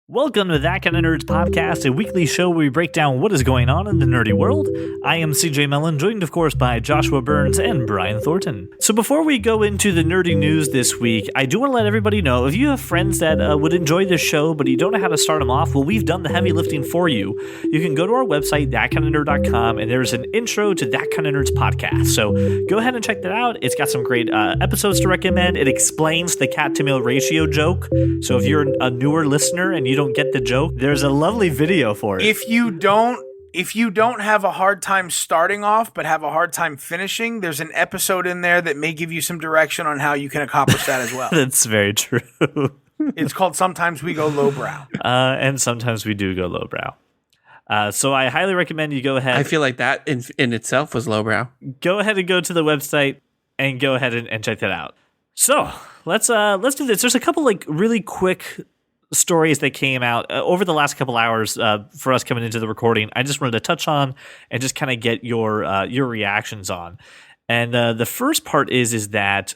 Welcome to That Kind of Nerds Podcast, a weekly show where we break down what is going on in the nerdy world. I am CJ Mellon, joined of course by Joshua Burns and Brian Thornton. So before we go into the nerdy news this week, I do want to let everybody know, if you have friends that would enjoy this show, but you don't know how to start them off, well, we've done the heavy lifting for you. You can go to our website, thatkindofnerd.com, and there's an intro to That Kind of Nerds Podcast. So go ahead and check that out. It's got some great episodes to recommend. It explains the cat-to-meal ratio joke. So if you're a newer listener and you don't get the joke, there's a lovely video for it. If you don't have a hard time starting off but have a hard time finishing, there's an episode in there that may give you some direction on how you can accomplish that as well. That's very true. It's called Sometimes We Go Lowbrow. And sometimes we do go lowbrow. So I highly recommend you go ahead. I feel like that in itself was lowbrow. Go ahead and go to the website and go ahead and check that out. So let's do this. There's a couple like really quick stories that came out over the last couple hours for us coming into the recording. I just wanted to touch on and just kind of get your reactions on. And the first part is that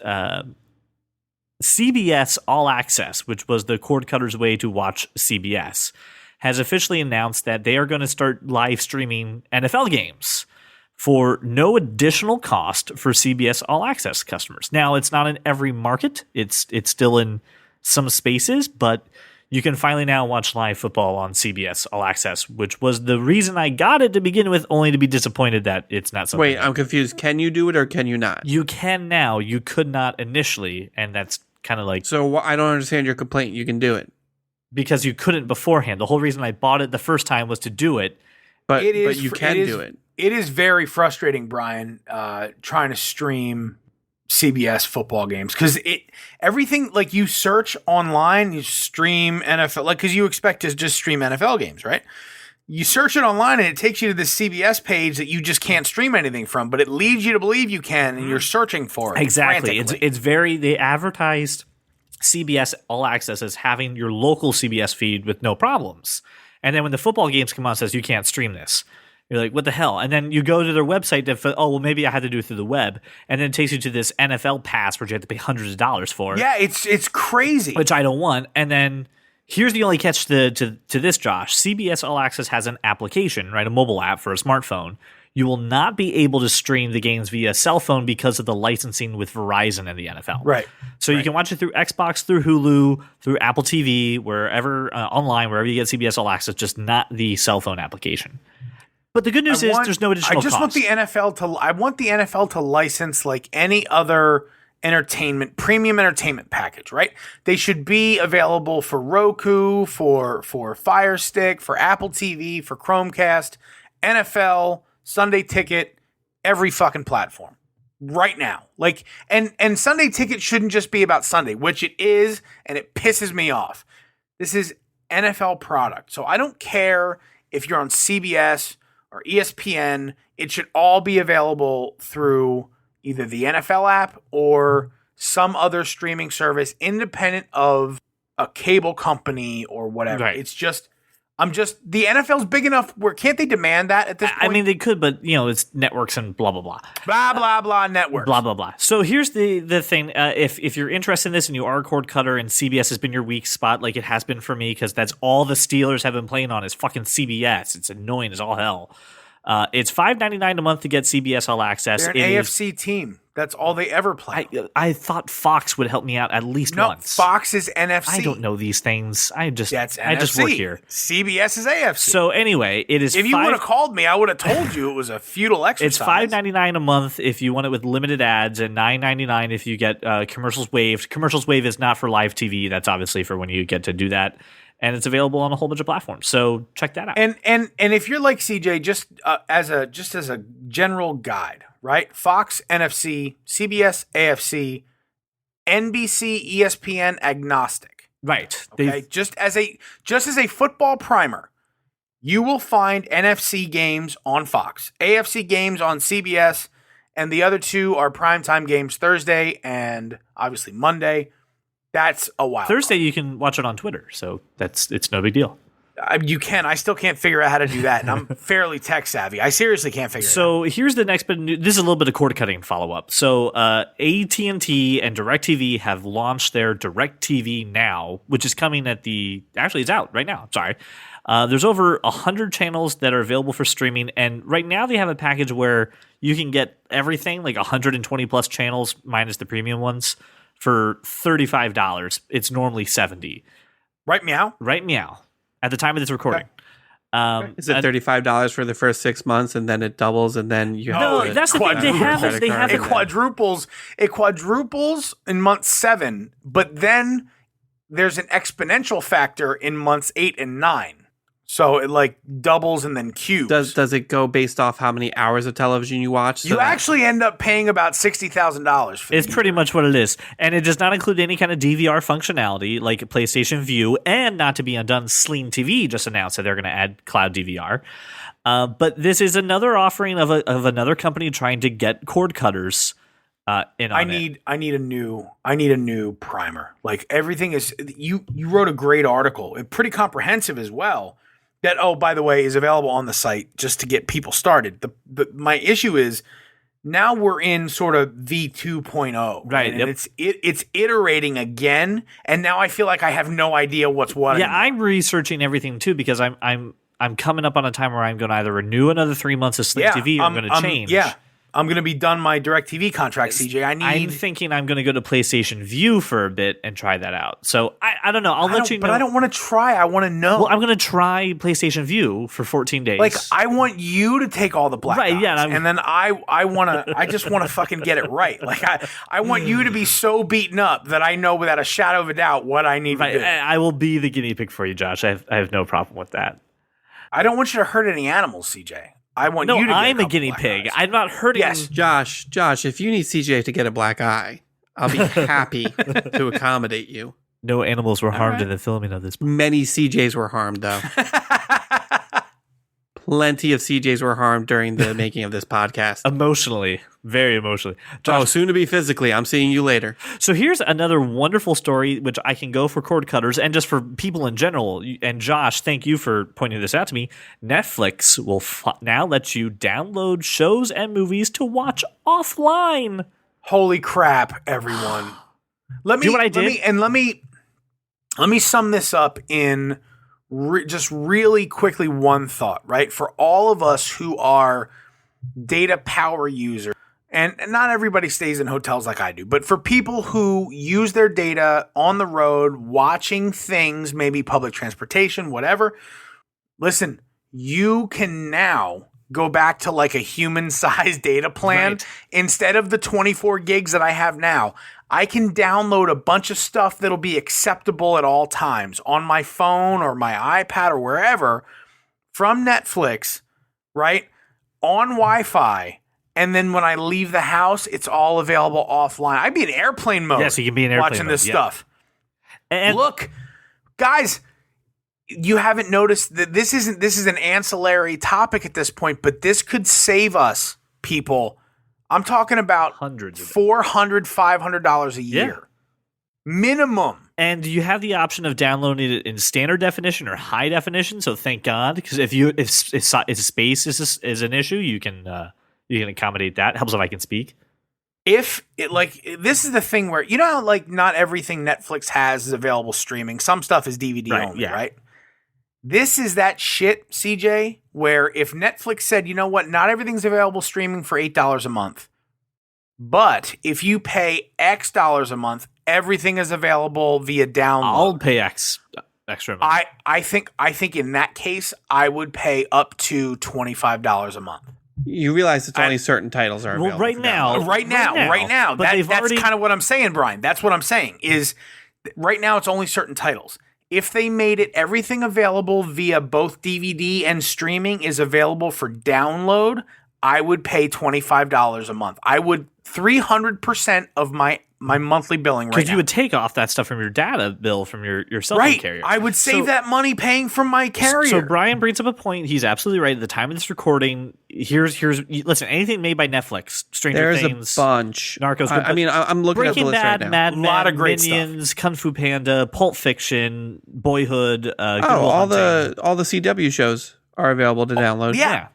CBS All Access, which was the cord cutter's way to watch CBS, has officially announced that they are going to start live streaming NFL games for no additional cost for CBS All Access customers. Now, it's not in every market. It's still in some spaces, but you can finally now watch live football on CBS All Access, which was the reason I got it to begin with, only to be disappointed that it's not something. Wait, I'm confused. Can you do it or can you not? You can now. You could not initially, and that's kind of like... So I don't understand your complaint. You can do it. Because you couldn't beforehand. The whole reason I bought it the first time was to do it. But you can do it. It is very frustrating, Brian, trying to stream CBS football games, because everything, like, you search online, you stream NFL, like, because you expect to just stream NFL games, right? You search it online and it takes you to this CBS page that you just can't stream anything from, but it leads you to believe you can, and you're searching for it. Exactly. It's very, they advertised CBS All Access as having your local CBS feed with no problems. And then when the football games come on, it says you can't stream this. You're like, what the hell? And then you go to their website maybe I had to do it through the web. And then it takes you to this NFL pass where you have to pay hundreds of dollars for. Yeah, it's crazy. Which I don't want. And then here's the only catch to this, Josh. CBS All Access has an application, right? A mobile app for a smartphone. You will not be able to stream the games via cell phone because of the licensing with Verizon and the NFL. Right. So you can watch it through Xbox, through Hulu, through Apple TV, wherever, online, wherever you get CBS All Access, just not the cell phone application. But the good news is there's no additional cost. I want the NFL to license like any other premium entertainment package, right? They should be available for Roku, for Fire Stick, for Apple TV, for Chromecast, NFL, Sunday Ticket, every fucking platform right now. Like, and Sunday Ticket shouldn't just be about Sunday, which it is, and it pisses me off. This is NFL product. So I don't care if you're on CBS or ESPN, it should all be available through either the NFL app or some other streaming service independent of a cable company or whatever. Right. It's just, the NFL's big enough where can't they demand that at this point? I mean, they could, but it's networks and blah, blah, blah. Blah, blah, blah, networks. Blah, blah, blah. So here's the thing. If you're interested in this and you are a cord cutter and CBS has been your weak spot, like it has been for me, because that's all the Steelers have been playing on is fucking CBS. It's annoying as all hell. It's $5.99 a month to get CBS All Access. They're an AFC team. That's all they ever play. I thought Fox would help me out at least once. Fox is NFC. I don't know these things. I just work here. CBS is AFC. So anyway, it is. If you would have called me, I would have told you it was a futile exercise. It's $5.99 a month if you want it with limited ads, and $9.99 if you get commercials waived. Commercials waived is not for live TV. That's obviously for when you get to do that. And it's available on a whole bunch of platforms. So check that out. And if you're like CJ, just as a general guide, right? Fox, NFC, CBS, AFC, NBC, ESPN, agnostic. Right. Okay. Just as a football primer, you will find NFC games on Fox, AFC games on CBS, and the other two are primetime games Thursday and obviously Monday. That's a wild Thursday, you can watch it on Twitter, so it's no big deal. You can. I still can't figure out how to do that, and I'm fairly tech savvy. I seriously can't figure it out. So here's the next bit of news. This is a little bit of cord cutting follow up. So AT&T and DirecTV have launched their DirecTV Now, which is coming actually it's out right now. Sorry. There's over 100 channels that are available for streaming, and right now they have a package where you can get everything, like 120 plus channels minus the premium ones, for $35. It's normally $70. Right meow? Right meow. At the time of this recording. Okay. Is it $35 for the first 6 months and then it doubles and then you have No, that's the thing. They have it quadruples. It quadruples in month 7, but then there's an exponential factor in months 8 and 9. So it like doubles and then cubes. Does it go based off how many hours of television you watch? You actually end up paying about $60,000 for It's pretty much what it is. And it does not include any kind of DVR functionality like PlayStation View, and not to be undone, Sling TV just announced that they're going to add cloud DVR. But this is another offering of another company trying to get cord cutters in on I need a new primer. Like everything is you wrote a great article, and pretty comprehensive as well. That, oh, by the way, is available on the site just to get people started. My issue is now we're in sort of V2.0. Right. And it's iterating again. And now I feel like I have no idea what's what. Yeah, anymore. I'm researching everything too because I'm coming up on a time where I'm going to either renew another 3 months of Sling TV or I'm going to change. Yeah. I'm going to be done my DirecTV contract, CJ. I'm thinking I'm going to go to PlayStation View for a bit and try that out. So I don't know. I'll let you know. But I don't want to try. I want to know. Well, I'm going to try PlayStation View for 14 days. Like, I want you to take all the black dots, and then I just want to fucking get it right. Like, I want you to be so beaten up that I know without a shadow of a doubt what I need to do. I will be the guinea pig for you, Josh. I have no problem with that. I don't want you to hurt any animals, CJ. I want you to get I'm a guinea pig. Eyes. I'm not hurting. Yes. Josh, if you need CJ to get a black eye, I'll be happy to accommodate you. No animals were harmed in the filming of this. Many CJs were harmed, though. Plenty of CJs were harmed during the making of this podcast. Emotionally. Very emotionally. Josh, soon to be physically. I'm seeing you later. So here's another wonderful story, which I can go for cord cutters and just for people in general. And Josh, thank you for pointing this out to me. Netflix will now let you download shows and movies to watch offline. Holy crap, everyone. Let me sum this up in just really quickly one thought, right? For all of us who are data power users, and not everybody stays in hotels like I do, but for people who use their data on the road, watching things, maybe public transportation, whatever, listen, you can now go back to like a human-sized data plan. Right. Instead of the 24 gigs that I have now, I can download a bunch of stuff that'll be acceptable at all times on my phone or my iPad or wherever from Netflix, right, on Wi-Fi. And then when I leave the house, it's all available offline. I'd be in airplane mode. Yes, you can be in airplane watching mode, this yeah. stuff. And look, guys, you haven't noticed that this is an ancillary topic at this point, but this could save us, people. I'm talking about hundreds of $400, $500 a year. Yeah. Minimum. And you have the option of downloading it in standard definition or high definition. So thank God, because if space is an issue, you can accommodate that. Helps if I can speak. If it this is the thing where, you know how like not everything Netflix has is available streaming. Some stuff is DVD only, right? This is that shit, CJ, where if Netflix said, you know what, not everything's available streaming for $8 a month, but if you pay X dollars a month, everything is available via download. I'll pay extra month. I think in that case, I would pay up to $25 a month. You realize it's only certain titles are available. Well, right now. But That's kind of what I'm saying, Brian. That's what I'm saying is right now it's only certain titles. If they made it everything available via both DVD and streaming is available for download, I would pay $25 a month. I would 300% of my monthly billing right now. Because you would take off that stuff from your data bill from your cell phone carrier. I would save that money paying from my carrier. So Brian brings up a point. He's absolutely right. At the time of this recording, listen, anything made by Netflix, Stranger There's Things, a bunch. Narcos. I mean, I'm looking at the Breaking list Bad, right now. Mad A lot Men, of great Minions, Kung Fu Panda, Pulp Fiction, Boyhood. Good Will all Hunting. the CW shows are available to download. Yeah.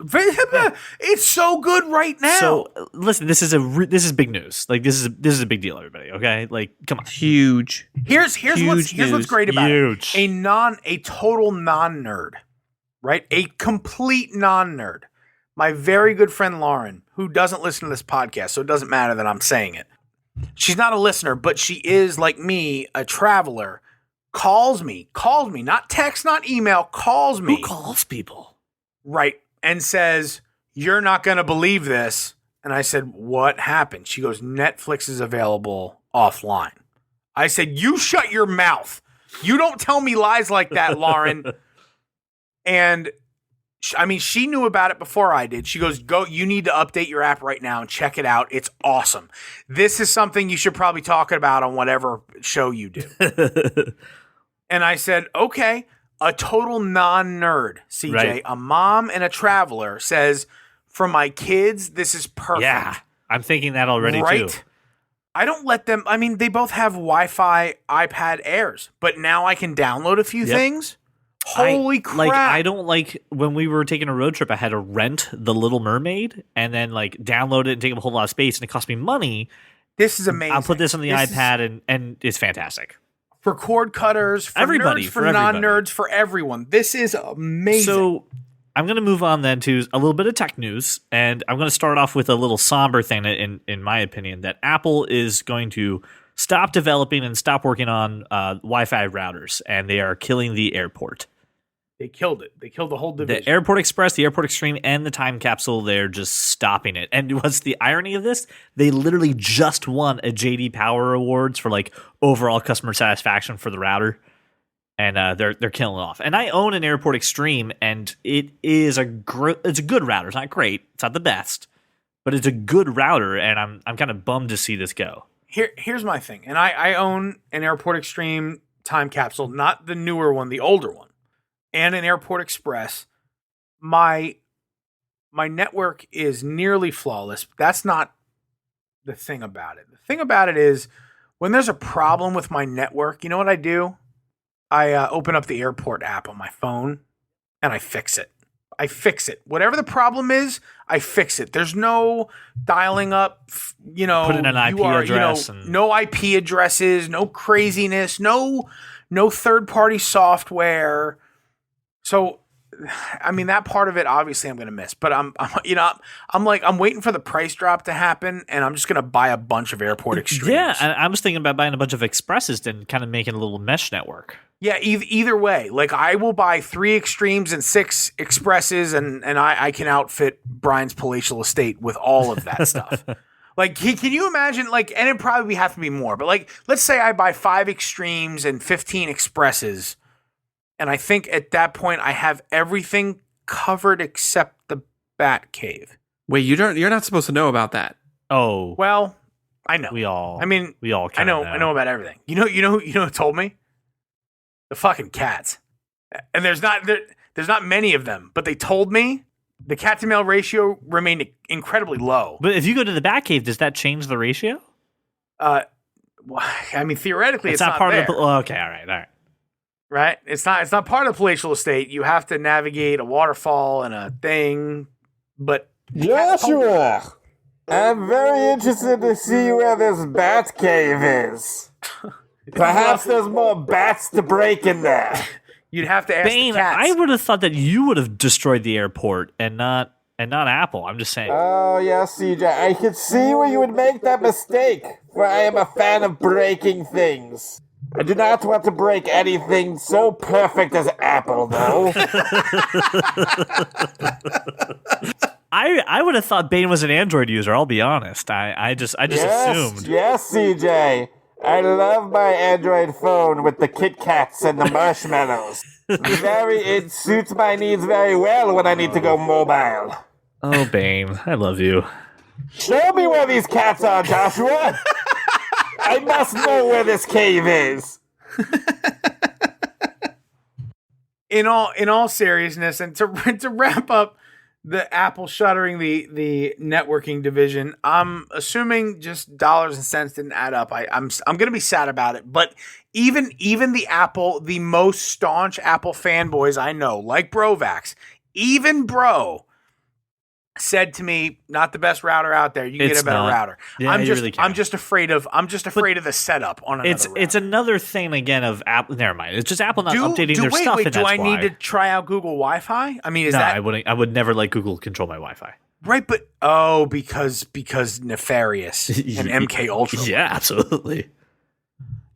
It's so good right now. So listen, this is big news. Like this is a big deal, everybody. Okay, like come on, Huge. Here's what's news. great about Huge. it. A total non-nerd, right? A complete non-nerd. My very good friend Lauren, who doesn't listen to this podcast, so it doesn't matter that I'm saying it. She's not a listener, but she is, like me, a traveler. Calls me, not text, not email, calls me. Who calls people? Right. And says, "You're not going to believe this." And I said, "What happened?" She goes, "Netflix is available offline." I said, "You shut your mouth. You don't tell me lies like that, Lauren." And she knew about it before I did. She goes, "Go, you need to update your app right now and check it out. It's awesome. This is something you should probably talk about on whatever show you do." And I said, "Okay." A total non-nerd, CJ, Right. a mom and a traveler says, "For my kids, this is perfect." Yeah, I'm thinking that already Right? too. I don't let them. I mean, they both have Wi-Fi iPad Airs, but now I can download a few Yep. things. Holy crap! Like I don't like when we were taking a road trip. I had to rent The Little Mermaid and then like download it and take up a whole lot of space, and it cost me money. This is amazing. I'll put this on the This is iPad, and it's fantastic. for cord cutters, for Everybody, nerds, for for everybody. non-nerds, for everyone. This is amazing. So I'm going to move on then to a little bit of tech news, and I'm going to start off with a little somber thing, in my opinion, that Apple is going to stop developing and stop working on Wi-Fi routers, and they are killing the airport. they killed it. They killed the whole division. The Airport Express, the Airport Extreme, and the Time Capsule, they're just stopping it. And what's the irony of this? They literally just won a JD Power Awards for like overall customer satisfaction for the router. And they're killing it off. And I own an Airport Extreme, and it is it's a good router. It's not great. It's not the best, but it's a good router. And I'm kind of bummed to see this go. Here's my thing, and I own an Airport Extreme Time Capsule, not the newer one, the older one, and an Airport Express. My network is nearly flawless. But that's not the thing about it. The thing about it is when there's a problem with my network, you know what I do? I open up the airport app on my phone and I fix it. Whatever the problem is, I fix it. There's no dialing up, Put in an IP address and- no IP addresses, no craziness, no third-party software. So, I mean, that part of it, obviously, I'm going to miss. But I'm waiting for the price drop to happen, and I'm just going to buy a bunch of Airport Extremes. Yeah, I was thinking about buying a bunch of Expresses and kind of making a little mesh network. Yeah, either way. Like, I will buy 3 Extremes and 6 Expresses, and I can outfit Brian's palatial estate with all of that stuff. Like, can you imagine, like, and it probably have to be more, but, like, let's say I buy 5 Extremes and 15 Expresses, and I think at that point I have everything covered except the Bat Cave. Wait, you're not supposed to know about that. Oh, Well, I know. we all I mean, kind I of know about everything. You know who told me? The fucking cats. And there's not many of them, but they told me the cat to male ratio remained incredibly low. But if you go to the Batcave, does that change the ratio? Well, I mean, theoretically, it's not part there, of the. Okay, all right. right? It's not part of the palatial estate. You have to navigate a waterfall and a thing, but Joshua, I'm very interested to see where this bat cave is. Perhaps there's more bats to break in there. you'd have to ask Bane, the cats. I would have thought that you would have destroyed the airport and not Apple. I'm just saying. Oh, yes, CJ. I could see where you would make that mistake, for I am a fan of breaking things. I do not want to break anything so perfect as Apple, though. I would have thought Bane was an Android user. I'll be honest. I just assumed. Yes, CJ. I love my Android phone with the Kit Kats and the marshmallows. It suits my needs very well when I need to go mobile. Oh, Bane, I love you. Show me where these cats are, Joshua. I must know where this cave is. In all seriousness, and to wrap up the Apple shuttering the networking division. I'm assuming just dollars and cents didn't add up. I'm gonna be sad about it. But even the most staunch Apple fanboys I know, like Brovax, even Bro said to me, not the best router out there. You can get a better router. Yeah, I'm really just afraid of the setup on another router. It's another thing again of Apple. Never mind. It's just Apple not updating their stuff. Do I need to try out Google Wi-Fi? I mean, I wouldn't. I would never let Google control my Wi-Fi. Right, but because nefarious and MK Ultra. Yeah, absolutely.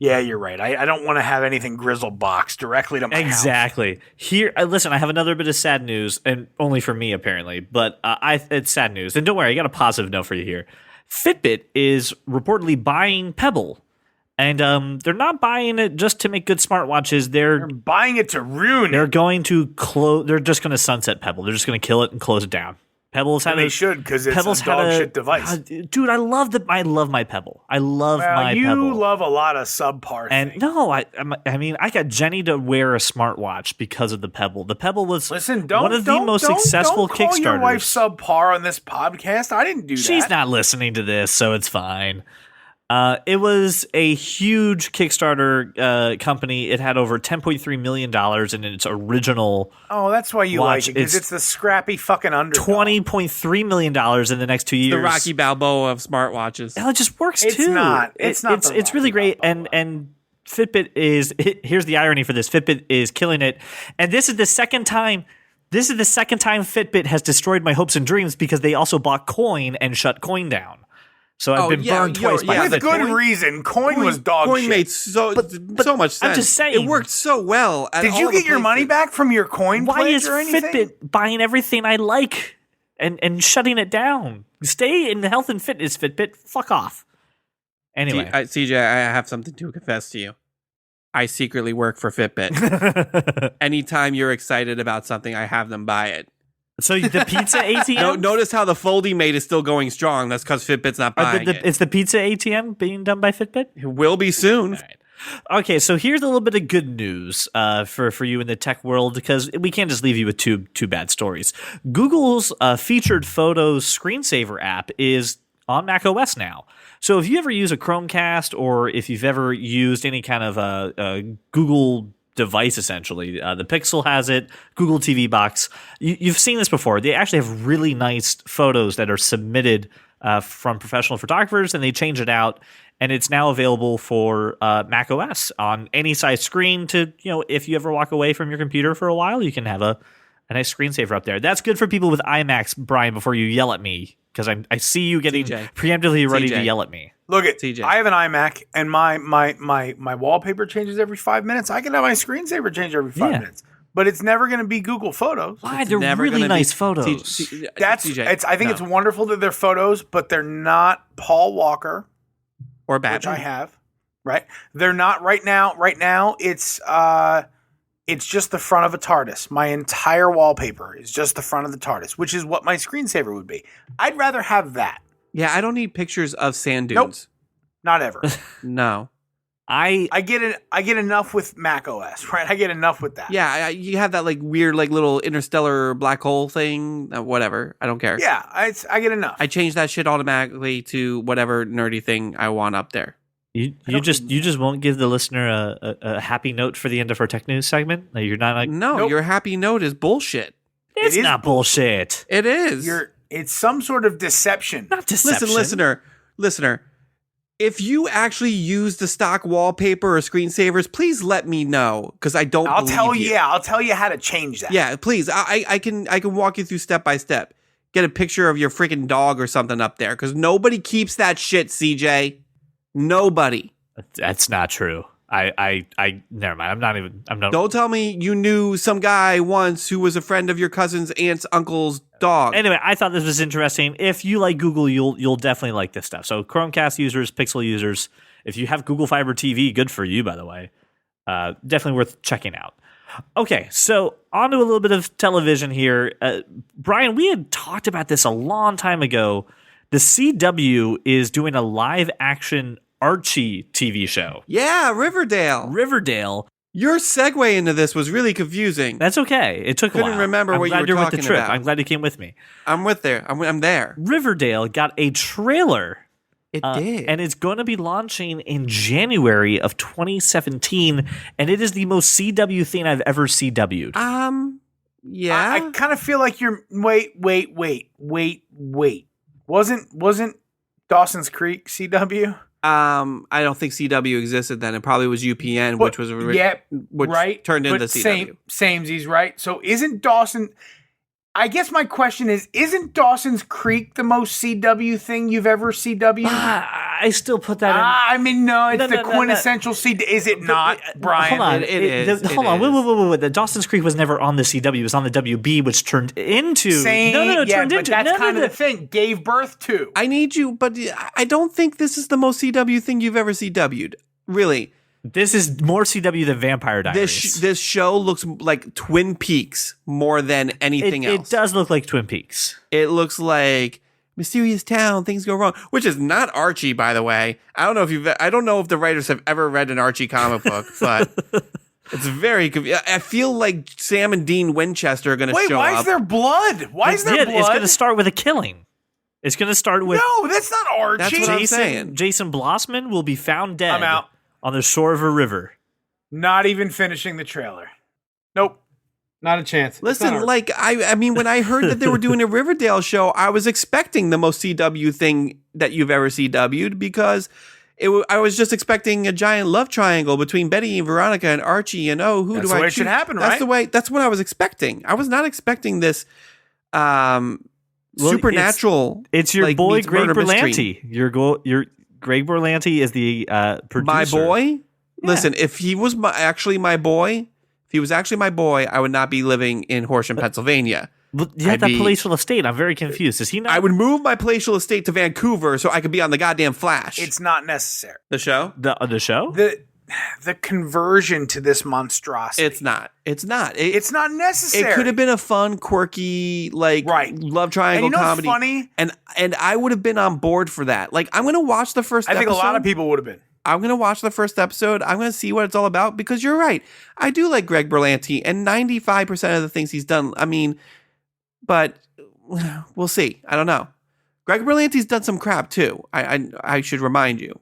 Yeah, you're right. I don't want to have anything Grizzle box directly to my house. Exactly. Here, listen, I have another bit of sad news, and only for me apparently, but it's sad news. And don't worry, I got a positive note for you here. Fitbit is reportedly buying Pebble, and they're not buying it just to make good smartwatches. They're buying it to ruin They're it. going to close. They're just going to sunset Pebble. They're just going to kill it and close it down. Pebbles had they should because it's Pebbles a dog shit device. Dude, I love my Pebble. I love my Pebble. You love a lot of subpar and things. No, I mean, I got Jenny to wear a smartwatch because of the Pebble. The Pebble was one of the most successful don't call Kickstarters. Your wife subpar on this podcast. I didn't do that. She's not listening to this, so it's fine. It was a huge Kickstarter company. It had over $10.3 million in its original. Oh, that's why you watch. like it, because it's the scrappy fucking underdog. $20.3 million in the next 2 years. The Rocky Balboa of smartwatches. Hell, it just works It's too. not. It's not. It's really great. And Fitbit is. Here's the irony for this. Fitbit is killing it. And this is the second time. Fitbit has destroyed my hopes and dreams because they also bought Coin and shut Coin down. So I've been burned twice by with good reason. Coin was dog Coin shit. made so much sense. I'm just saying. It worked so well. Did you get your money back from your Coin Why pledge is or anything? Fitbit buying everything I like and shutting it down? Stay in health and fitness, Fitbit. Fuck off. Anyway. CJ, I have something to confess to you. I secretly work for Fitbit. Anytime you're excited about something, I have them buy it. So the pizza ATM? No, notice how the Foldy Mate is still going strong. That's because Fitbit's not buying it. Is the pizza ATM being done by Fitbit? It will be soon. Right. Okay, so here's a little bit of good news for you in the tech world, because we can't just leave you with two bad stories. Google's featured Photos screensaver app is on macOS now. So if you ever use a Chromecast, or if you've ever used any kind of a Google device, essentially, the Pixel has it, Google TV box, you've seen this before. They actually have really nice photos that are submitted from professional photographers, and they change it out, and it's now available for Mac OS on any size screen. To, if you ever walk away from your computer for a while, you can have a nice screensaver up there. That's good for people with iMacs, Brian, before you yell at me, because I see you getting preemptively ready to yell at me. Look at TJ. I have an iMac, and my wallpaper changes every 5 minutes. I can have my screensaver change every 5 minutes, but it's never going to be Google Photos. Why? They're really nice photos. I think it's wonderful that they're photos, but they're not Paul Walker or Batman, which I have. Right? They're not right now. Right now, it's just the front of a TARDIS. My entire wallpaper is just the front of the TARDIS, which is what my screensaver would be. I'd rather have that. Yeah, I don't need pictures of sand dunes. Nope. Not ever. No. I get enough with Mac OS, right? I get enough with that. Yeah, you have that weird little interstellar black hole thing, whatever. I don't care. Yeah, I get enough. I change that shit automatically to whatever nerdy thing I want up there. You just won't give the listener a happy note for the end of our tech news segment? You're not like, no, nope. Your happy note is bullshit. It's not bullshit. It is. It's some sort of deception. Not deception. Listen, listener. If you actually use the stock wallpaper or screensavers, please let me know, because I don't. I'll tell you. Yeah, I'll tell you how to change that. Yeah, please. I can walk you through step by step. Get a picture of your freaking dog or something up there, because nobody keeps that shit, CJ. Nobody. That's not true. I never mind. I'm not. Don't tell me you knew some guy once who was a friend of your cousin's aunt's uncle's dog. Anyway, I thought this was interesting. If you like Google, you'll definitely like this stuff. So Chromecast users, Pixel users, if you have Google Fiber TV, good for you, by the way. Definitely worth checking out. Okay, so on to a little bit of television here. Brian, we had talked about this a long time ago. The CW is doing a live action Archie TV show. Yeah, Riverdale. Your segue into this was really confusing. That's okay. It took a Couldn't while. remember I'm what you glad were you're with the talking trip. about. I'm glad you came with me. I'm with there. I'm there. Riverdale got a trailer. It did. And it's going to be launching in January of 2017, and it is the most CW thing I've ever CW'd. Yeah. I kind of feel like you're wait. Wasn't Dawson's Creek CW? I don't think CW existed then. It probably was UPN, which was right turned into but CW. Samesies, right? So isn't Dawson? I guess my question is, isn't Dawson's Creek the most CW thing you've ever CW'd? I still put that in. I mean, no, it's No, the no, no, quintessential CW. Is it not, Brian? Hold on. It is. Hold on. Wait. The Dawson's Creek was never on the CW. It was on the WB, which turned into. Same, No, yeah, turned but into. that's no, kind no, of the thing. Gave birth to. I need you, but I don't think this is the most CW thing you've ever CW'd. Really. This is more CW than Vampire Diaries. This show looks like Twin Peaks more than anything else. It does look like Twin Peaks. It looks like mysterious town, things go wrong, which is not Archie, by the way. I don't know if the writers have ever read an Archie comic book, but it's very confusing. I feel like Sam and Dean Winchester are going to show up. Wait, why is there blood? Why is there blood? It's going to start with a killing. It's going to start with No, that's not Archie. That's what I'm saying. Jason Blossman will be found dead. I'm out. On the shore of a river. Not even finishing the trailer. Nope. Not a chance. It's not Listen, Archie. like I mean, when I heard that they were doing a Riverdale show, I was expecting the most CW thing that you've ever CW'd because I was just expecting a giant love triangle between Betty and Veronica and Archie, and who That's do the I way it choose? should happen, That's right? That's what I was expecting. I was not expecting this Well, supernatural. It's your like, boy meets Greg murder mystery. Berlanti. Your Greg Berlanti is the producer. My boy. Yeah. Listen, if he was actually my boy, I would not be living in Horsham, Pennsylvania. But you have I'd that be- palatial estate. I'm very confused. Is he not? I would move my palatial estate to Vancouver so I could be on the goddamn Flash. It's not necessary. the show. the show. The conversion to this monstrosity. It's not. It's not. It's not necessary. It could have been a fun, quirky, like Right. love triangle And you know what's comedy. funny? And I would have been on board for that. Like I'm gonna watch the first. I think episode. a lot of people would have been. I'm gonna watch the first episode. I'm gonna see what it's all about because you're right. I do like Greg Berlanti, and 95% of the things he's done. I mean, but we'll see. I don't know. Greg Berlanti's done some crap too. I should remind you.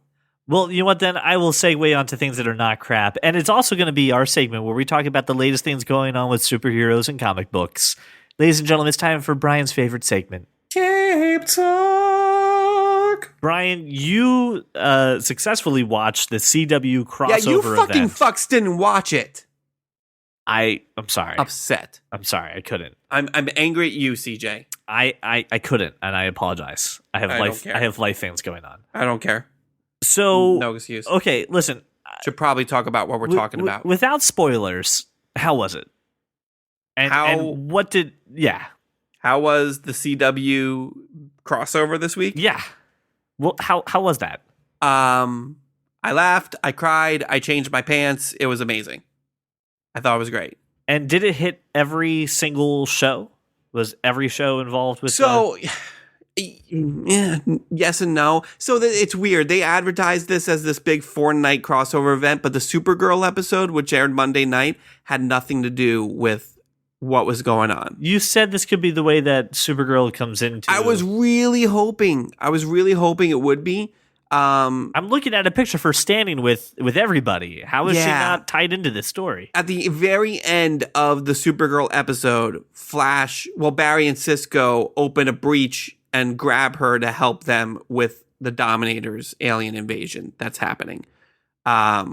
Well, you know what? Then I will segue onto things that are not crap, and it's also going to be our segment where we talk about the latest things going on with superheroes and comic books. Ladies and gentlemen, it's time for Brian's favorite segment. Cape Talk. Brian, you successfully watched the CW crossover Yeah, you fucking event. fucks didn't watch it. I'm sorry. Upset. I'm sorry. I couldn't. I'm angry at you, CJ. I couldn't, and I apologize. I have I don't care. I have life things going on. I don't care. So No excuse. okay, listen. Should probably talk about what we're talking about. Without spoilers. How was it? And what did? Yeah, How was the CW crossover this week? yeah. Well, how was that? I laughed, I cried, I changed my pants. It was amazing. I thought it was great. And did it hit every single show? Was every show involved with? So, yeah, yes and no. So it's weird. They advertised this as this big 4-night crossover event, but the Supergirl episode, which aired Monday night, had nothing to do with what was going on. you said this could be the way that Supergirl comes into. I was really hoping it would be. I'm looking at a picture for standing with everybody. How is she Yeah. not tied into this story? At the very end of the Supergirl episode, Barry and Cisco open a breach and grab her to help them with the Dominator's alien invasion that's happening.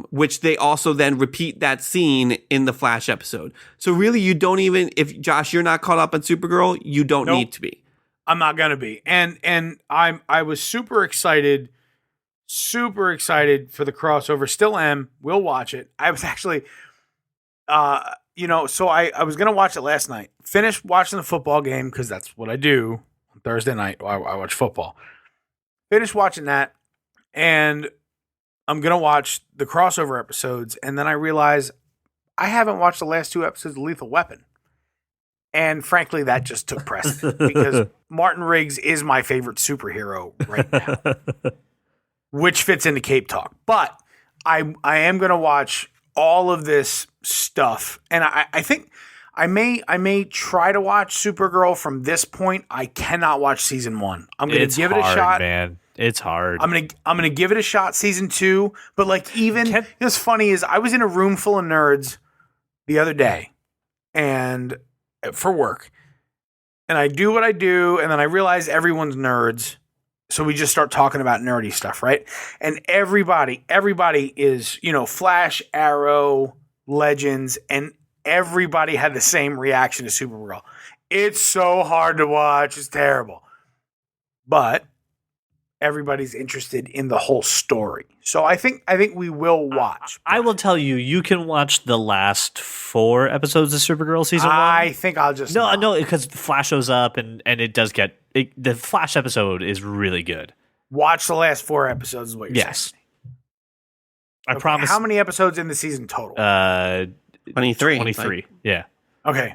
Which they also then repeat that scene in the Flash episode. So really, you don't even, if Josh, you're not caught up on Supergirl, you don't Nope. need to be. I'm not gonna be. And I was super excited for the crossover. Still am. We'll watch it. I was actually so I was gonna watch it last night. Finished watching the football game because that's what I do on Thursday night. I watch football. Finished watching that, and I'm gonna watch the crossover episodes, and then I realize I haven't watched the last 2 episodes of Lethal Weapon. And frankly, that just took precedent because Martin Riggs is my favorite superhero right now, which fits into Cape Talk. But I am going to watch all of this stuff, and I think I may try to watch Supergirl from this point. I cannot watch season 1. I'm going to give it a shot. Man. It's hard. I'm gonna give it a shot. Season 2, but like what's funny is I was in a room full of nerds the other day, and for work, and I do what I do, and then I realize everyone's nerds, so we just start talking about nerdy stuff, right? And everybody is Flash, Arrow, Legends, and everybody had the same reaction to Supergirl. It's so hard to watch. It's terrible, but everybody's interested in the whole story. So I think we will watch. I will tell you, you can watch the last 4 episodes of Supergirl season 1. I think I'll just No, because Flash shows up and it does get the Flash episode is really good. Watch the last 4 episodes is what you're saying. I promise. How many episodes in the season total? 23. 23. Yeah. Okay.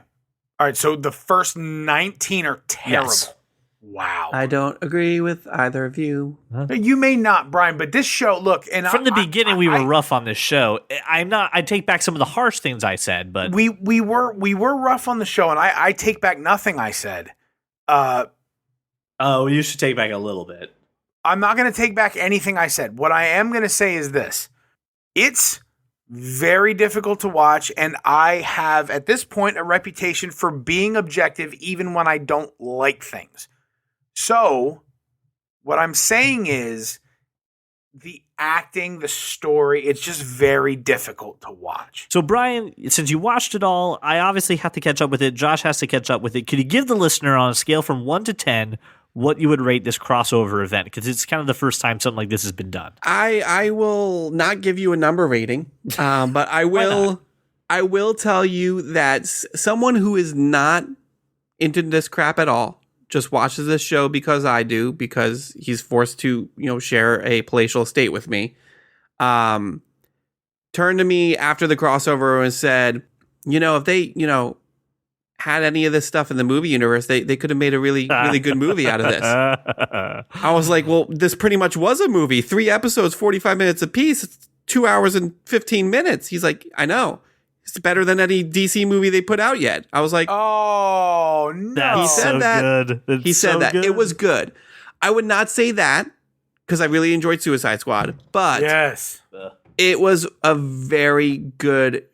All right, so the first 19 are terrible. Yes. Wow. I don't agree with either of you. You may not, Brian, but this show, look, and from the beginning we were rough on this show. I take back some of the harsh things I said, but we were rough on the show, and I take back nothing I said. you should take back a little bit. I'm not going to take back anything I said. What I am going to say is this. It's very difficult to watch, and I have, at this point, a reputation for being objective even when I don't like things. So, what I'm saying is the acting, the story, it's just very difficult to watch. So, Brian, since you watched it all, I obviously have to catch up with it. Josh has to catch up with it. Could you give the listener on a scale from 1 to 10 what you would rate this crossover event? Because it's kind of the first time something like this has been done. I will not give you a number rating, but I will tell you that someone who is not into this crap at all just watches this show because I do, because he's forced to, share a palatial estate with me. Turned to me after the crossover and said, if they, had any of this stuff in the movie universe, they could have made a really, really good movie out of this. I was like, well, this pretty much was a movie. 3 episodes, 45 minutes apiece. It's 2 hours and 15 minutes. He's like, I know. It's better than any DC movie they put out yet. I was like, oh, no. That's he said so that. good. That's he said so that. good. It was good. I would not say that because I really enjoyed Suicide Squad, but yes, it was a very good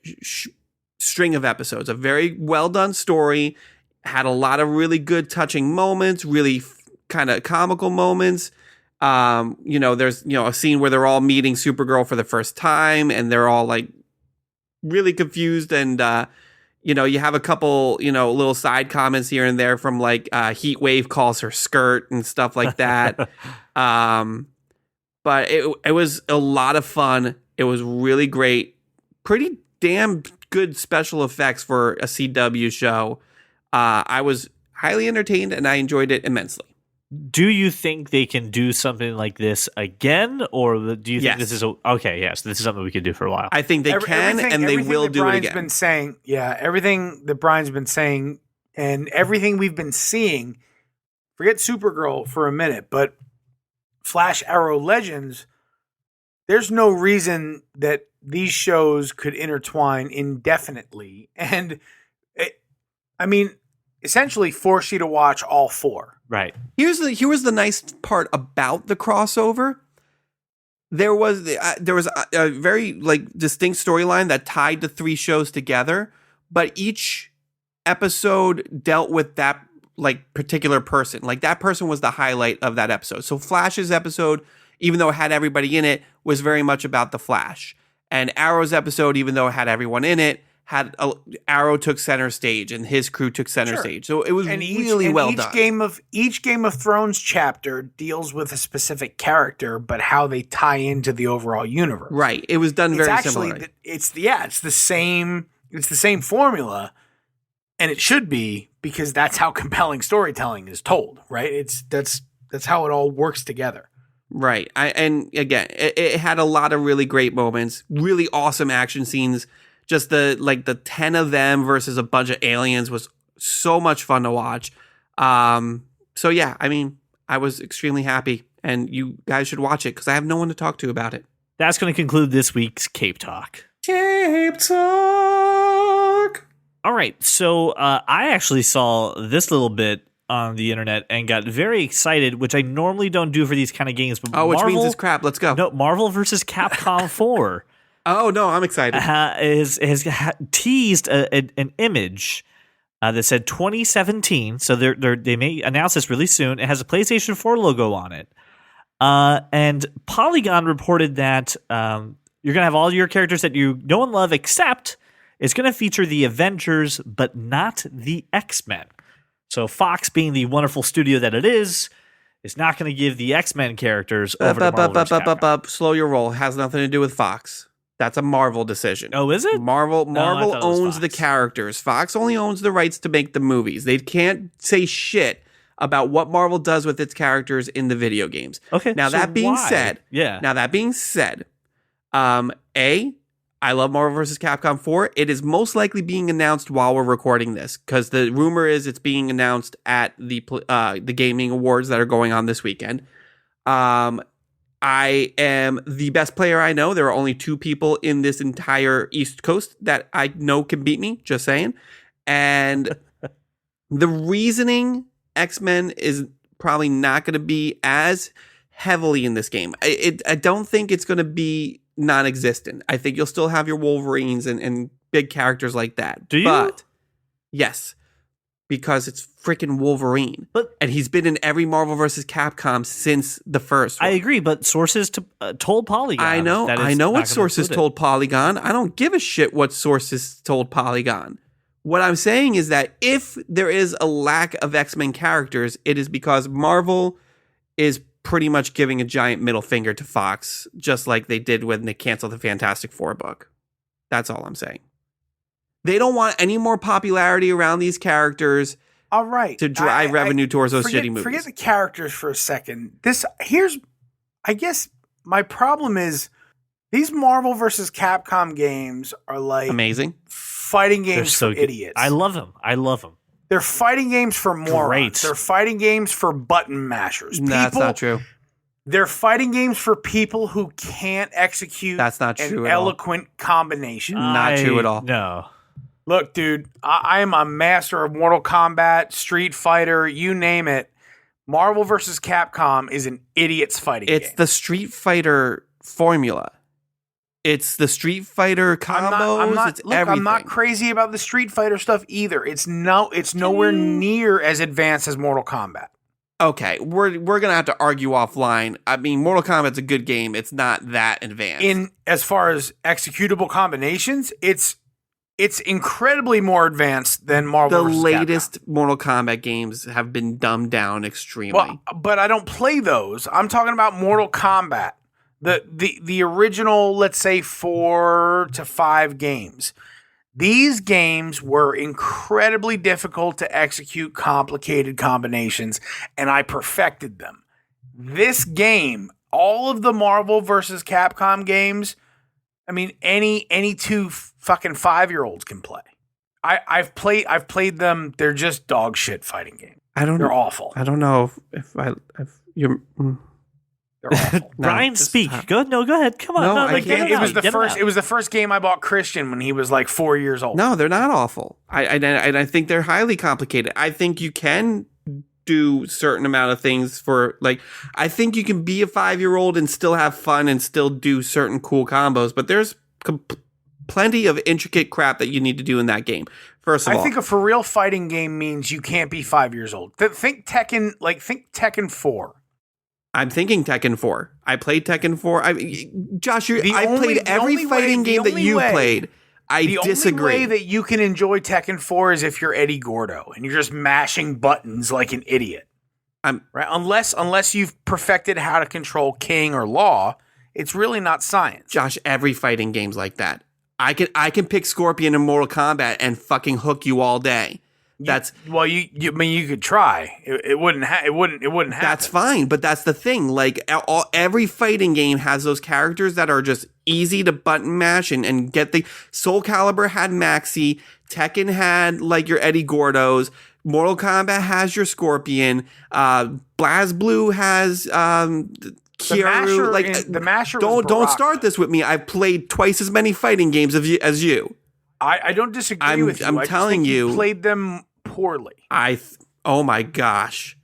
string of episodes, a very well done story, had a lot of really good touching moments, really kind of comical moments. There's, a scene where they're all meeting Supergirl for the first time and they're all like really confused. And, you have a couple, little side comments here and there from like Heat Wave calls her skirt and stuff like that. But it was a lot of fun. It was really great. Pretty damn good special effects for a CW show. I was highly entertained and I enjoyed it immensely. Do you think they can do something like this again, or do you think this is okay? Yes, this is something we could do for a while. I think they can, and they will do it again. Been saying, everything that Brian's been saying, and everything we've been seeing. Forget Supergirl for a minute, but Flash, Arrow, Legends. There's no reason that these shows could intertwine indefinitely, and essentially force you to watch all 4. Right. Here was the nice part about the crossover. There was a very distinct storyline that tied the 3 shows together, but each episode dealt with that particular person. Like that person was the highlight of that episode. So Flash's episode, even though it had everybody in it, was very much about the Flash. And Arrow's episode, even though it had everyone in it, Arrow took center stage and his crew took center stage. So it was really well done. Each Game of Thrones chapter deals with a specific character, but how they tie into the overall universe. Right. It was done very similarly. It's the same formula, and it should be, because that's how compelling storytelling is told, right? That's how it all works together. Right. And again, it had a lot of really great moments, really awesome action scenes. Just the 10 of them versus a bunch of aliens was so much fun to watch. So yeah, I was extremely happy, and you guys should watch it because I have no one to talk to about it. That's going to conclude this week's Cape Talk. Cape Talk. All right, so I actually saw this little bit on the internet and got very excited, which I normally don't do for these kind of games. But Oh, which Marvel, means it's crap. Let's go. No, Marvel versus Capcom 4 Oh, no, I'm excited. has teased an image that said 2017. So they may announce this really soon. It has a PlayStation 4 logo on it. And Polygon reported that you're going to have all your characters that you know and love, except it's going to feature the Avengers, but not the X-Men. So Fox, being the wonderful studio that it is not going to give the X-Men characters over to Marvel vs. Capcom. Slow your roll. Has nothing to do with Fox. That's a Marvel decision. Oh, is it? Marvel I thought it was owns the Fox. characters. Fox only owns the rights to make the movies. They can't say shit about what Marvel does with its characters in the video games. Okay. Now so that being why? said, I love Marvel vs. Capcom 4. It is most likely being announced while we're recording this, because the rumor is it's being announced at the gaming awards that are going on this weekend. I am the best player I know. There are only 2 people in this entire East Coast that I know can beat me, just saying. And the reasoning X-Men is probably not going to be as heavily in this game. I don't think it's going to be non-existent. I think you'll still have your Wolverines and big characters like that. Do you? But yes, because it's freaking Wolverine. And he's been in every Marvel vs. Capcom since the first one. I agree, but sources told Polygon. I know that it's what not gonna sources include it. told Polygon. I don't give a shit what sources told Polygon. What I'm saying is that if there is a lack of X-Men characters, it is because Marvel is pretty much giving a giant middle finger to Fox, just like they did when they canceled the Fantastic Four book. That's all I'm saying. They don't want any more popularity around these characters All right. to drive revenue towards those shitty movies. Forget the characters for a second. I guess my problem is these Marvel versus Capcom games are like Amazing. fighting They're games so for good. idiots. I love them. They're fighting games for morons. Great. They're fighting games for button mashers. That's not true. They're fighting games for people who can't execute That's not true an at all. eloquent combination. Not true at all. No. Look, dude, I am a master of Mortal Kombat, Street Fighter, you name it. Marvel vs. Capcom is an idiot's fighting game. It's the Street Fighter formula. It's the Street Fighter combos. It's everything. I'm not crazy about the Street Fighter stuff either. It's nowhere near as advanced as Mortal Kombat. Okay, we're gonna have to argue offline. I mean, Mortal Kombat's a good game. It's not that advanced. In as far as executable combinations, it's incredibly more advanced than Marvel the vs. latest Capcom. Mortal Kombat games have been dumbed down extremely. Well, but I don't play those. I'm talking about Mortal Kombat. The original, let's say 4 to 5 games. These games were incredibly difficult to execute complicated combinations, and I perfected them. This game, all of the Marvel versus Capcom games, I mean, any 2 fucking 5-year-olds can play. I've played them. They're just dog shit fighting games. They're awful. I don't know if you're. They're awful. Brian, speak. Go ahead. Come on. No, I like, can't. get It was out. the Get first. out. It was the first game I bought Christian when he was like 4 years old. No, they're not awful. I think they're highly complicated. I think you can do certain amount of things for like. I think you can be a 5-year-old and still have fun and still do certain cool combos. But there's plenty of intricate crap that you need to do in that game. First of all, I think a for real fighting game means you can't be 5 years old. Think Tekken 4. I'm thinking Tekken 4. I played Tekken 4. Josh, I played every fighting game that you played. I disagree. The only way that you can enjoy Tekken 4 is if you're Eddie Gordo and you're just mashing buttons like an idiot. Right? Unless you've perfected how to control King or Law, it's really not science. Josh, every fighting game's like that. I can pick Scorpion in Mortal Kombat and fucking hook you all day. That's you could try. It wouldn't happen. That's fine, but that's the thing. Like every fighting game has those characters that are just easy to button mash and get the Soul Calibur had Maxi, Tekken had like your Eddie Gordos, Mortal Kombat has your Scorpion, BlazBlue has Kyoru, the Masher. Was don't Baraka. start this with me. I've played twice as many fighting games as you. I don't disagree with you. I'm I just telling think you, played them poorly. Oh my gosh.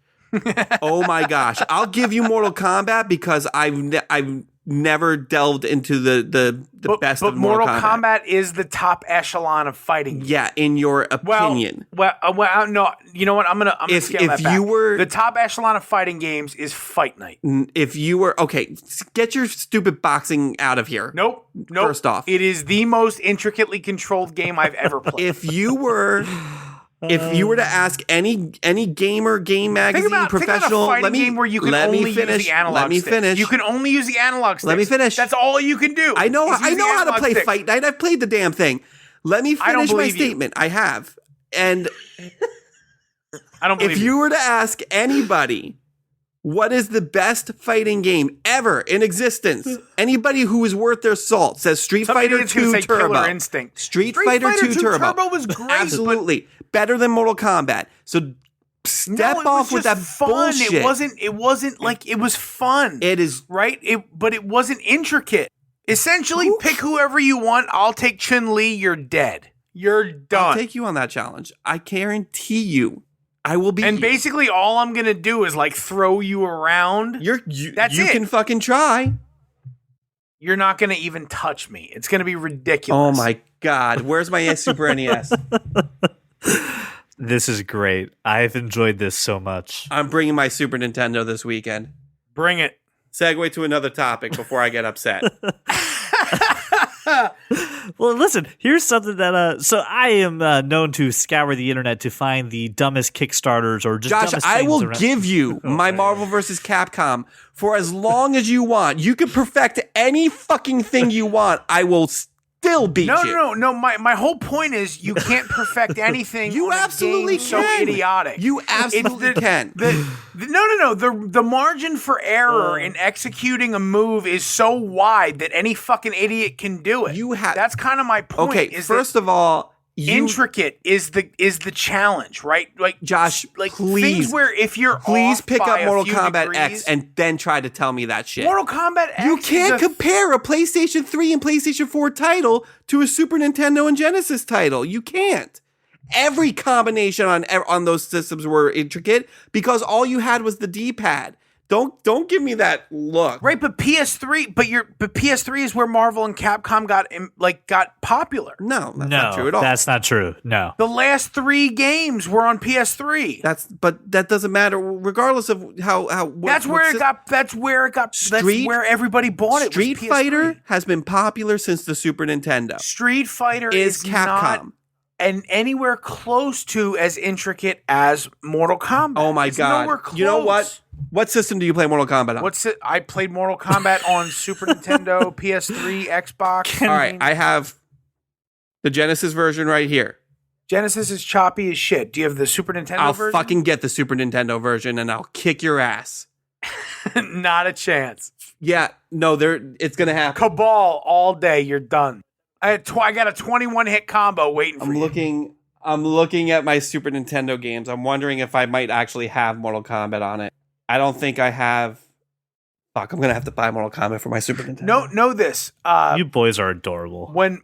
Oh my gosh. I'll give you Mortal Kombat because I've never delved into the best but of Mortal Kombat. is the top echelon of fighting games. Yeah, in your opinion. Well, no. You know what? I'm gonna scale that back. You were the top echelon of fighting games is Fight Night. If you were okay, get your stupid boxing out of here. Nope. First off, it is the most intricately controlled game I've ever played. If you were to ask any gamer, game magazine, professional, think about a fighting game where you can only use the analog Let me sticks. finish. You can only use the analog sticks. Let me finish. That's all you can do. I know how to play sticks. Fight Night. I've played the damn thing. Let me finish my statement. I have. And I don't believe if you were to ask anybody what is the best fighting game ever in existence, anybody who is worth their salt says Street Fighter 2 Turbo. Killer Instinct. Street Fighter 2 Turbo was great. Absolutely. Better than Mortal Kombat. So step off with that bullshit. It wasn't like it was fun. It is right. But it wasn't intricate. Essentially, pick whoever you want. I'll take Chun-Li. You're dead. You're done. I'll take you on that challenge. I guarantee you, I will be. And basically, all I'm gonna do is like throw you around. That's you it. can fucking try. You're not gonna even touch me. It's gonna be ridiculous. Oh my god, where's my Super NES? This is great. I've enjoyed this so much. I'm bringing my Super Nintendo this weekend. Bring it. Segue to another topic before I get upset. Well, listen, here's something that so I am known to scour the internet to find the dumbest Kickstarters or just Josh, dumbest I things will around. give you my Marvel vs. Capcom for as long as you want. You can perfect any fucking thing you want. I will still beat you. No. My whole point is you can't perfect anything. You on a absolutely game can. So idiotic. You absolutely can. No. The margin for error in executing a move is so wide that any fucking idiot can do it. That's kind of my point. Okay, first of all, intricate is the challenge, right? Like Josh, like please, things where if you're please off pick by up Mortal a few Kombat degrees, X and then try to tell me that shit. Mortal Kombat X. You can't compare a PlayStation 3 and PlayStation 4 title to a Super Nintendo and Genesis title. You can't. Every combination on those systems were intricate because all you had was the D-pad. Don't give me that look. Right, but PS3, but PS3 is where Marvel and Capcom got popular. No, that's not true at all. That's not true. No. The last 3 games were on PS3. But that doesn't matter regardless of how that's where everybody bought it. Street Fighter has been popular since the Super Nintendo. Street Fighter is Capcom. Not and anywhere close to as intricate as Mortal Kombat. Oh my god. You know what? What system do you play Mortal Kombat on? I played Mortal Kombat on Super Nintendo, PS3, Xbox. All right, I have the Genesis version right here. Genesis is choppy as shit. Do you have the Super Nintendo version? I'll fucking get the Super Nintendo version and I'll kick your ass. Not a chance. Yeah, no, it's going to happen. Cabal all day, you're done. I got a 21 hit combo waiting for you. I'm looking at my Super Nintendo games. I'm wondering if I might actually have Mortal Kombat on it. I don't think I have. Fuck, I'm gonna have to buy Mortal Kombat for my Super Nintendo. Know this. You boys are adorable. When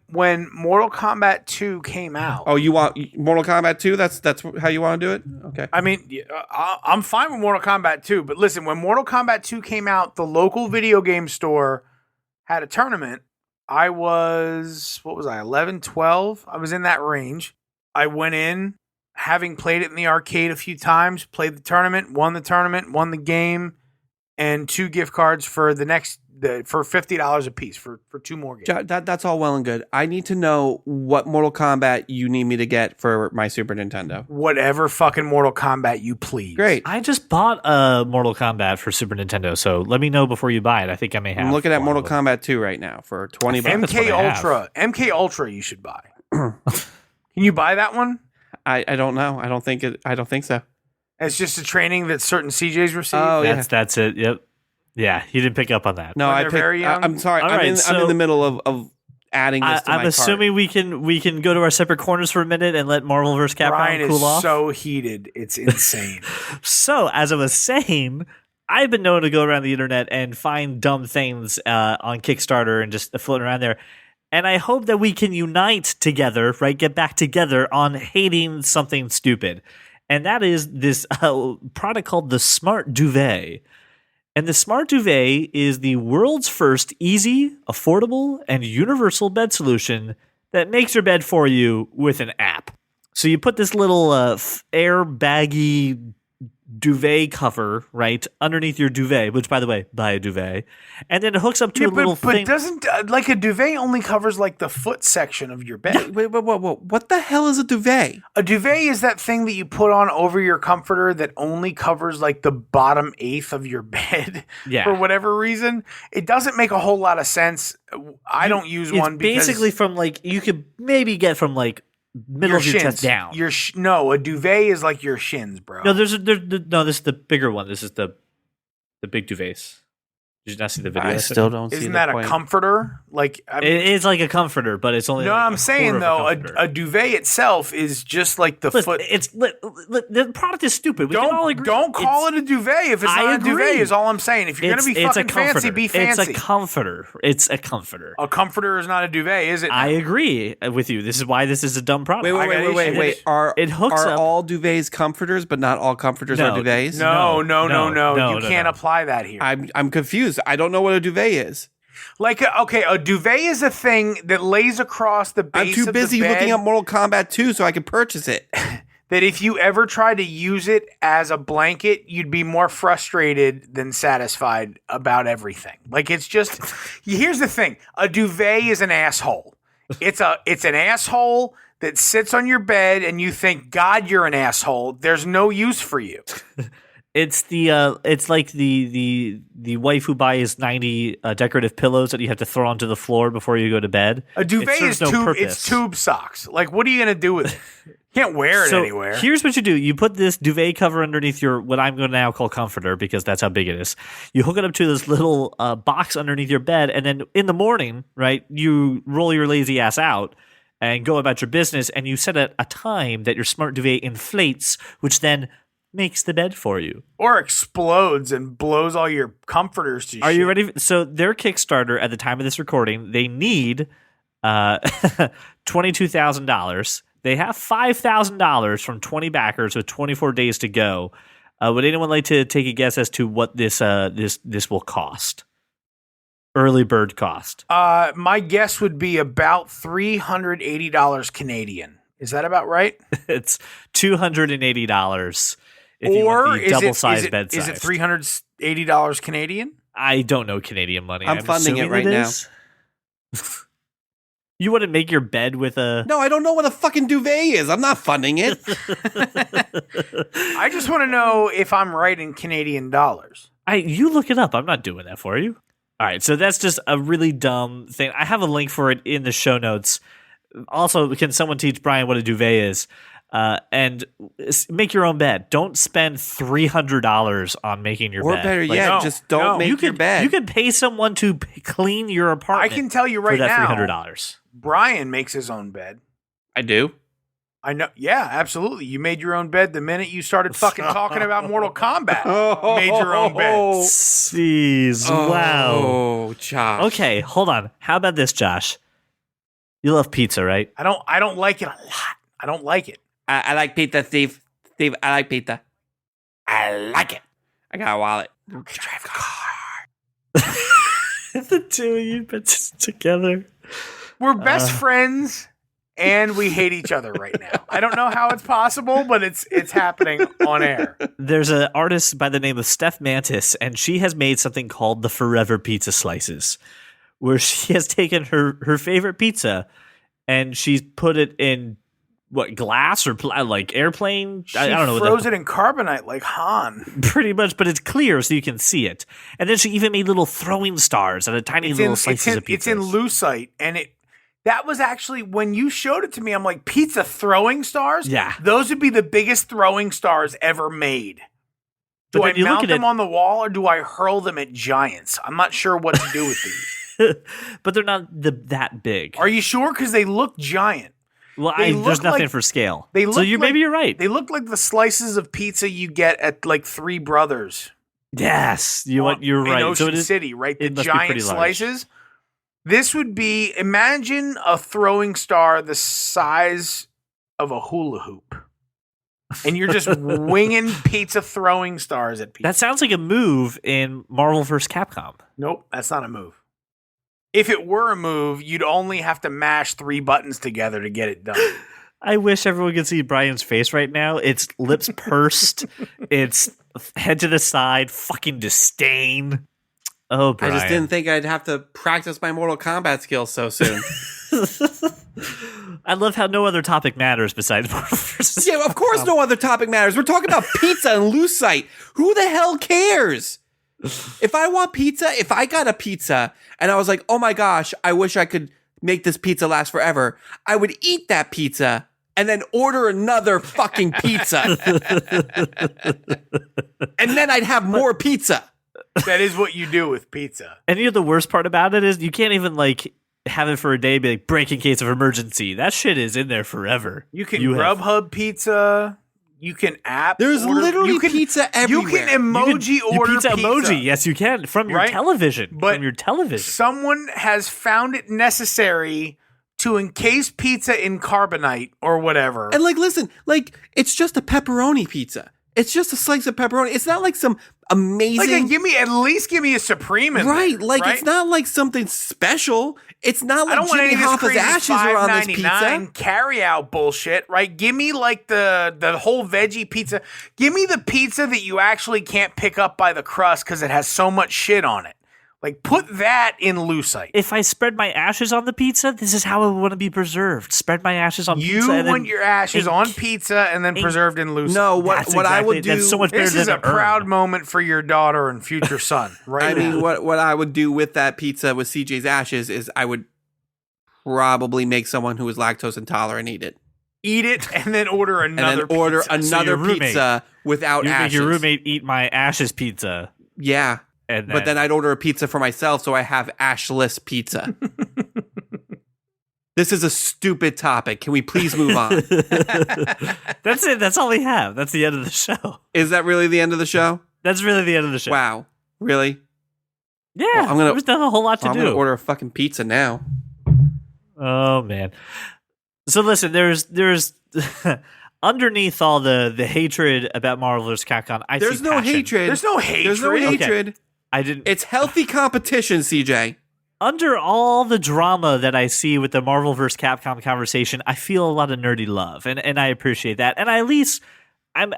Mortal Kombat 2 came out. Oh, you want Mortal Kombat 2? That's how you want to do it? Okay. I mean, I'm fine with Mortal Kombat 2, but listen, when Mortal Kombat 2 came out, the local video game store had a tournament. I was 11, 12? I was in that range. I went in, having played it in the arcade a few times, played the tournament, won the game, and 2 gift cards for for $50 a piece for 2 more games. That's all well and good. I need to know what Mortal Kombat you need me to get for my Super Nintendo. Whatever fucking Mortal Kombat you please. Great. I just bought a Mortal Kombat for Super Nintendo, so let me know before you buy it. I think I may have. I'm looking at Mortal Kombat 2 right now for $20. MK Ultra. MK Ultra you should buy. Can you buy that one? I don't know. I don't think so. It's just a training that certain CJs receive. Oh, yeah. That's it. Yep. Yeah, you didn't pick up on that. No, very young. I'm sorry. All I'm right, in the middle of adding this to my I'm assuming we can go to our separate corners for a minute and let Marvel vs. Capcom Brian cool is off. so heated. It's insane. So, as I was saying, I've been known to go around the internet and find dumb things on Kickstarter and just floating around there. And I hope that we can unite together, right? Get back together on hating something stupid. And that is this product called the Smart Duvet. And the Smart Duvet is the world's first easy, affordable, and universal bed solution that makes your bed for you with an app. So you put this little air baggy duvet cover, right, underneath your duvet, which, by the way, buy a duvet, and then it hooks up to a little thing. But doesn't, like, a duvet only covers, like, the foot section of your bed. Wait, what the hell is a duvet? A duvet is that thing that you put on over your comforter that only covers, like, the bottom eighth of your bed for whatever reason. It doesn't make a whole lot of sense. I don't use one because... basically from, like, you could maybe get from, like, middle of your chest down. No, a duvet is like your shins, bro. No, this is the bigger one. This is the big duvets. Did you not see the video? I still don't see Isn't the that point. A comforter? Like, I mean, it is like a comforter, but it's only. No, like I'm saying though, a duvet itself is just like the foot. The product is stupid. We can all agree. Don't call it a duvet if it's not a duvet. Is all I'm saying. If you're gonna be fucking fancy, be fancy. It's a comforter. It's a comforter. A comforter is not a duvet, is it? I agree with you. This is why this is a dumb product. Wait. It hooks are up. all duvets comforters, but not all comforters are duvets? No. You can't apply that here. I'm confused. I don't know what a duvet is. Like, a duvet is a thing that lays across the base I'm too busy of the bed looking up Mortal Kombat 2 so I can purchase it. that if you ever try to use it as a blanket, you'd be more frustrated than satisfied about everything. Like, it's just, here's the thing. A duvet is an asshole. It's an asshole that sits on your bed and you think, God, you're an asshole. There's no use for you. It's it's like the wife who buys 90 decorative pillows that you have to throw onto the floor before you go to bed. A duvet is it's tube socks. Like, what are you gonna do with it? You can't wear it anywhere. Here's what you do: you put this duvet cover underneath your what I'm going to now call comforter because that's how big it is. You hook it up to this little box underneath your bed, and then in the morning, right, you roll your lazy ass out and go about your business, and you set a time that your smart duvet inflates, which then makes the bed for you. Or explodes and blows all your comforters to shit. Are you ready? So their Kickstarter at the time of this recording, they need $22,000. They have $5,000 from 20 backers with 24 days to go. Would anyone like to take a guess as to what this will cost? Early bird cost. My guess would be about $380 Canadian. Is that about right? It's $280. If you want the double-sized bed size. Is it $380 Canadian? I don't know Canadian money. I'm funding it right now. You wouldn't make your bed with a... No, I don't know what a fucking duvet is. I'm not funding it. I just want to know if I'm right in Canadian dollars. You look it up. I'm not doing that for you. All right, so that's just a really dumb thing. I have a link for it in the show notes. Also, can someone teach Brian what a duvet is? And make your own bed. Don't spend $300 on making your bed. Or better yet, just don't make your bed. You could pay someone to clean your apartment. I can tell you right now, $300. Brian makes his own bed. I do. I know. Yeah, absolutely. You made your own bed the minute you started fucking talking about Mortal Kombat. Made your own bed. Jeez, wow. Oh, Josh. Okay, hold on. How about this, Josh? You love pizza, right? I don't like it a lot. I don't like it. I like pizza, Steve. Steve, I like pizza. I like it. I got a wallet. You drive a car. The two of you been together. We're best friends, and we hate each other right now. I don't know how it's possible, but it's happening on air. There's an artist by the name of Steph Mantis, and she has made something called the Forever Pizza Slices, where she has taken her favorite pizza and she's put it in glass or like airplane? I don't know. She froze it in carbonite like Han. Pretty much, but it's clear so you can see it. And then she even made little throwing stars and a tiny little slices of pizza. It's in lucite, and that was actually, when you showed it to me, I'm like, pizza throwing stars? Yeah. Those would be the biggest throwing stars ever made. Do I mount them on the wall or do I hurl them at giants? I'm not sure what to do with these. But they're not that big. Are you sure? Because they look giant. Well, there's nothing for scale. Maybe you're right. They look like the slices of pizza you get at like Three Brothers. Yes, you're in right. Ocean it is, City, right? The it must be pretty giant large. slices. This would be, imagine a throwing star the size of a hula hoop. And you're just winging pizza throwing stars at people. That sounds like a move in Marvel vs. Capcom. Nope, that's not a move. If it were a move, you'd only have to mash 3 buttons together to get it done. I wish everyone could see Brian's face right now. It's lips pursed. It's head to the side. Fucking disdain. Oh, Brian. I just didn't think I'd have to practice my Mortal Kombat skills so soon. I love how no other topic matters besides Marvel vs. Yeah, of course no other topic matters. We're talking about pizza and Lucite. Who the hell cares? If I want pizza, if I got a pizza and I was like, oh my gosh, I wish I could make this pizza last forever, I would eat that pizza and then order another fucking pizza. And then I'd have more pizza. That is what you do with pizza. And you know the worst part about it is you can't even like have it for a day and be like break in case of emergency. That shit is in there forever. You can Grubhub pizza. You can app. There's order, literally you can, pizza everywhere. You can emoji order pizza emoji. Yes, you can from your right? television. But from your television. Someone has found it necessary to encase pizza in carbonite or whatever. And like, listen, like it's just a pepperoni pizza. It's just a slice of pepperoni. It's not like some amazing. Like, at least give me a Supreme in right? there, Like right? It's not like something special. It's not I like don't want Jimmy any of this Hoffa's crazy ashes are on this pizza. $5.99 carry out bullshit, right? Give me like the whole veggie pizza. Give me the pizza that you actually can't pick up by the crust because it has so much shit on it. Like, put that in Lucite. If I spread my ashes on the pizza, this is how I would want to be preserved. Spread my ashes on pizza. You want your ashes ink. on pizza and then preserved in Lucite. No, what I would do. That's so much better This than is a an urn. proud moment for your daughter and future son, right? I mean, what I would do with that pizza with CJ's ashes is I would probably make someone who is lactose intolerant eat it. Eat it and then order another And then order pizza. another your roommate- pizza without You ashes. make your roommate eat my ashes pizza. Yeah. And But then I'd order a pizza for myself so I have ashless pizza. This is a stupid topic. Can we please move on? That's it. That's all we have. That's the end of the show. Is that really the end of the show? That's really the end of the show. Wow. Really? Yeah. Well, I'm gonna- there's not a whole lot to I'm do. going to order a fucking pizza now. Oh man. So listen, there's underneath all the hatred about Marvel vs. Capcom, I There's see no passion. hatred. There's no hatred. There's no hatred. I didn't. It's healthy competition, CJ. Under all the drama that I see with the Marvel vs. Capcom conversation, I feel a lot of nerdy love, and I appreciate that. And I'm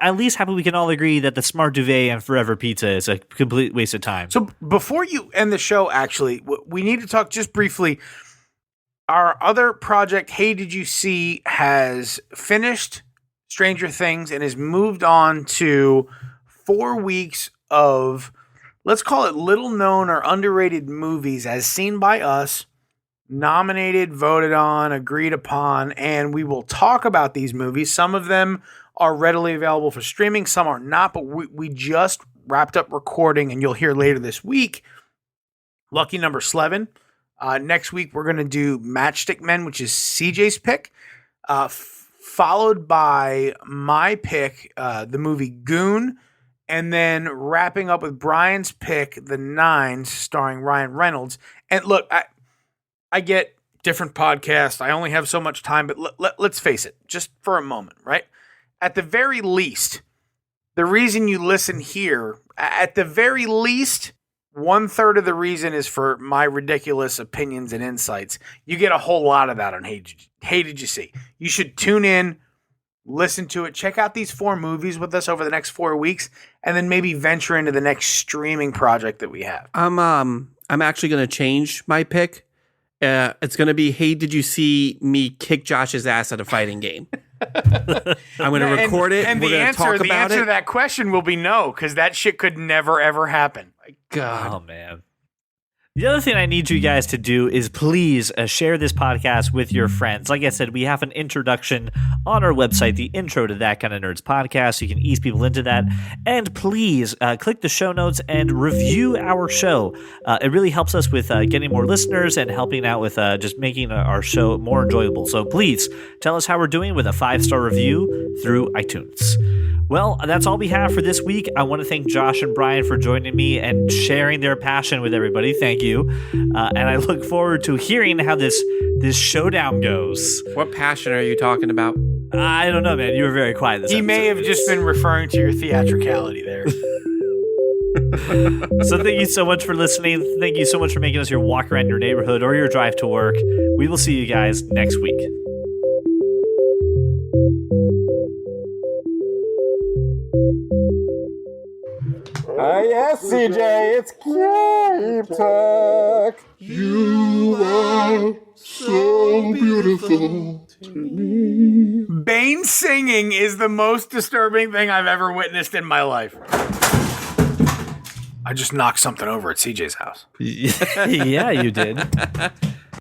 at least happy we can all agree that the Smart Duvet and Forever Pizza is a complete waste of time. So before you end the show, actually, we need to talk just briefly. Our other project, Hey Did You See, has finished Stranger Things and has moved on to 4 weeks of, let's call it little known or underrated movies as seen by us, nominated, voted on, agreed upon, and we will talk about these movies. Some of them are readily available for streaming, some are not, but we just wrapped up recording, and you'll hear later this week, Lucky Number 11. Next week, we're going to do Matchstick Men, which is CJ's pick, followed by my pick, the movie Goon, and then wrapping up with Brian's pick, The Nines, starring Ryan Reynolds. And look, I get different podcasts. I only have so much time, but let's face it, just for a moment, right? At the very least, the reason you listen here, at the very least, 1/3 of the reason is for my ridiculous opinions and insights. You get a whole lot of that on Hey Did You See? You should tune in, listen to it, check out these 4 movies with us over the next 4 weeks, and then maybe venture into the next streaming project that we have. I'm actually going to change my pick. It's going to be, Hey, did you see me kick Josh's ass at a fighting game? I'm going to record it. And We're the going to talk answer about to it. that question will be no, because that shit could never, ever happen. God. Oh man. The other thing I need you guys to do is please share this podcast with your friends. Like I said, we have an introduction on our website, the intro to That Kind of Nerds podcast. So you can ease people into that. And please click the show notes and review our show. It really helps us with getting more listeners and helping out with just making our show more enjoyable. So please tell us how we're doing with a 5-star review through iTunes. Well, that's all we have for this week. I want to thank Josh and Brian for joining me and sharing their passion with everybody. Thank you. And I look forward to hearing how this showdown goes. What passion are you talking about? I don't know, man. You were very quiet this He episode. may have just been referring to your theatricality there. So thank you so much for listening. Thank you so much for making us your walk around your neighborhood or your drive to work. We will see you guys next week. Yes, CJ, it's Cape Talk. You are so beautiful to me. Bane singing is the most disturbing thing I've ever witnessed in my life. I just knocked something over at CJ's house. Yeah, you did.